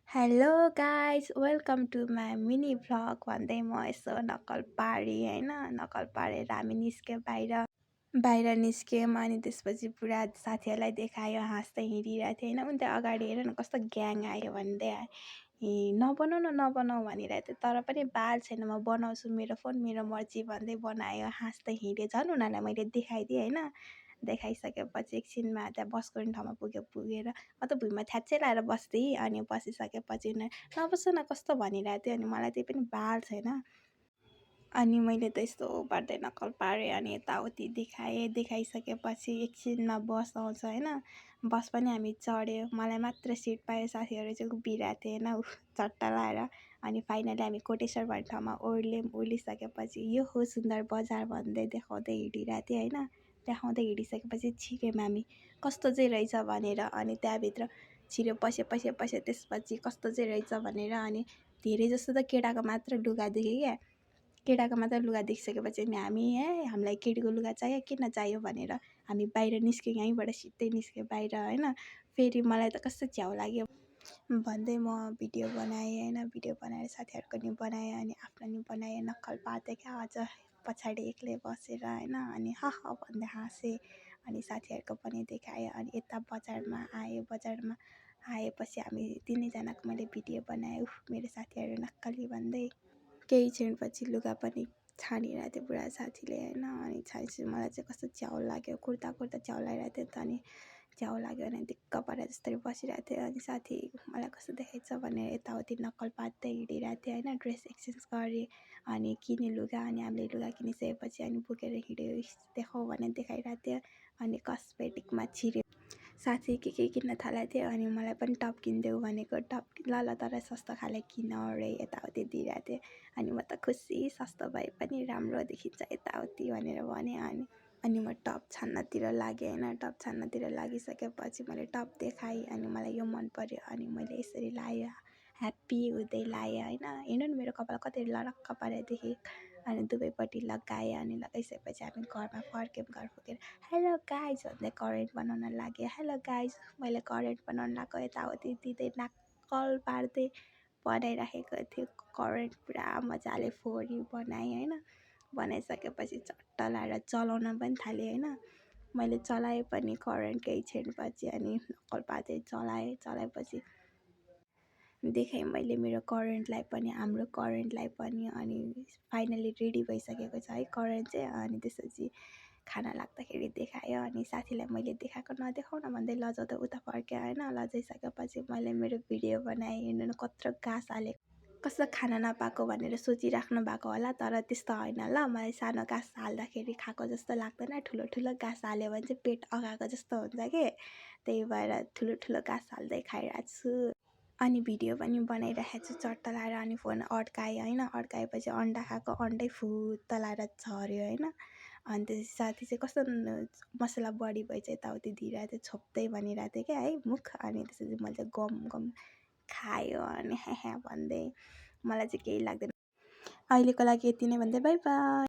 Hello guys welcome to my mini vlog भन्दै म यसो नक्कल पारेँ होइन। नक्कल पारेर हामी निस्क्यौँ बाहिर निस्क्यौँ अनि त्यसपछि पुरा साथीहरूलाई देखायो, हाँस्दै हिँडिरहेको थियो होइन। उनीहरू अगाडि हेर न कस्तो ग्याङ आयो भन्दै नबनाऊ न नबनाऊ भनिरहेको थियो, तर पनि बाल छैन, म बनाउँछु, मेरो फोन मेरो मर्जी भन्दै बनायो, हाँस्दै हिँड्यो। झन् उनीहरूलाई मैले देखाइदिएँ होइन। देखाइसकेपछि एकछिनमा त्यहाँ बस गर्ने ठाउँमा पुगेर म त भुइँमा थ्याच्चै लाएर बस्थेँ। अनि बसिसकेपछि उनीहरू नबस्छ न कस्तो भनिरहेको थियो। अनि मलाई त्यही पनि बाल छैन। अनि मैले त यस्तो पार्दै नक्कल पारेँ अनि यताउति देखाइसकेपछि एकछिनमा बस आउँछ होइन। बस पनि हामी चढ्यो, मलाई मात्र सिट पायो, साथीहरू चाहिँ उभिरहेको थियो होइन चट्टा लाएर। अनि फाइनली हामी कोटेश्वर भन्ने ठाउँमा ओर्लिसकेपछि यो हो सुन्दर बजार भन्दै देखाउँदै हिँडिरहेको थिएँ होइन। देखाउँदै हिँडिसकेपछि छिर्यौँ हामी कस्तो चाहिँ रहेछ भनेर। अनि त्यहाँभित्र छिर्यो, पस्यो त्यसपछि कस्तो चाहिँ रहेछ भनेर। अनि धेरै जस्तो त केटाको मात्र लुगा देखेँ क्या। केटाको मात्र लुगा देखिसकेपछि हामी हामीलाई केटीको लुगा चाहियो किन चाहियो भनेर हामी बाहिर निस्क्यौँ। यहीँबाट सिधै निस्क्यौँ बाहिर होइन। फेरि मलाई त कस्तो च्याउ लाग्यो भन्दै म भिडियो बनाएँ होइन। भिडियो बनाएर साथीहरूको नि बनाएँ अनि आफ्नो नि बनाएँ। नक्कल पार्दै क्या अझ पछाडि एक्लै बसेर होइन। अनि भन्दै हाँसेँ अनि साथीहरूको पनि देखाएँ। अनि यता बजारमा आएपछि हामी तिनैजनाको मैले भिडियो बनाएँ। मेरो साथीहरू नक्कली भन्दै केही क्षणपछि लुगा पनि छानिरहेको थियो पुरा साथीले होइन। अनि छानेपछि मलाई चाहिँ कस्तो च्याउ लाग्यो, कुर्ता च्याउ लागिरहेको थियो नि त। अनि च्याउ लाग्यो भने दिक्क परेर जस्तै बसिरहेको थियो। अनि साथी मलाई कस्तो देखाइछ भनेर यताउति नक्कल पार्दै हिँडिरहेको थियो होइन। ड्रेस एक्सचेन्ज गरेँ अनि किनेँ लुगा। अनि हामीले लुगा किनिसकेपछि अनि बोकेर हिँड्यो, देखाऊ भने देखाइरहेको थियो। अनि कस्मेटिकमा छिर्यो, साथी के किन्न थालेको थियो। अनि मलाई पनि टप किनिदेऊ भनेको, टप ल तर सस्तो खाले किन अरे यताउति दिइरहेको थियो। अनि म त खुसी, सस्तो भए पनि राम्रो देखिन्छ यताउति भनेर भने। अनि म टप छान्नतिर लागेँ होइन। टप छान्नतिर लागिसकेपछि मैले टप देखाएँ अनि मलाई यो मन पर्यो। अनि मैले यसरी लाएँ, ह्याप्पी हुँदै लाएँ होइन। हेर्नु न मेरो कपाल कति लडक्क पारेर देखेँ। अनि दुवैपट्टि लगाएँ अनि लगाइसकेपछि हामी घरमा फर्क्यौँ। घर पुगेर हेलो गाइज भन्दै करेन्ट बनाउन लागेँ। हेलो गाइज मैले करेन्ट बनाउन लगाएको यताउति दिँदै नक्कल पार्दै बनाइराखेको थियो। करेन्ट पुरा मजाले फोरी बनाएँ होइन। बनाइसकेपछि चट्ट लाएर चलाउन पनि थालेँ होइन। मैले चलाएँ पनि करेन्ट केही क्षणपछि अनि नक्कल पार्दै चलाएपछि देखाएँ मैले मेरो करेन्टलाई पनि, हाम्रो करेन्टलाई पनि। अनि फाइनली रेडी भइसकेको छ है करेन्ट चाहिँ। अनि त्यसपछि खाना लाग्दाखेरि देखायो। अनि साथीलाई मैले देखाएको नदेखाउन भन्दै लजाउँदा उता फर्क्यो होइन। लजाइसकेपछि मैले मेरो भिडियो बनाएँ। हेर्नु न कत्रो गाँस हालेको, कस्तो खाना नपाएको भनेर सोचिराख्नु भएको होला, तर त्यस्तो होइन ल। मलाई सानो गाँस हाल्दाखेरि खाएको जस्तो लाग्दैन, ठुलो गाँस हाल्यो भने चाहिँ पेट अगाएको जस्तो हुन्छ कि, त्यही भएर ठुलो गाँस हाल्दै खाइरहेको छु। अनि भिडियो पनि बनाइरहेको छु चट्ट लाएर। अनि फोन अड्काएँ होइन। अड्काएपछि अन्डा खाएको, अन्डै फुत्त लाएर झऱ्यो होइन। अनि त्यसपछि साथी चाहिँ कस्तो मसला बढी भएछ यताउति दिइरहेको थियो, छोप्दै भनिरहेको थियो क्या है मुख। अनि त्यसपछि मैले चाहिँ गम खायो अनि भन्दै मलाई चाहिँ केही लाग्दैन। अहिलेको लागि यति नै भन्दै बाई बाई।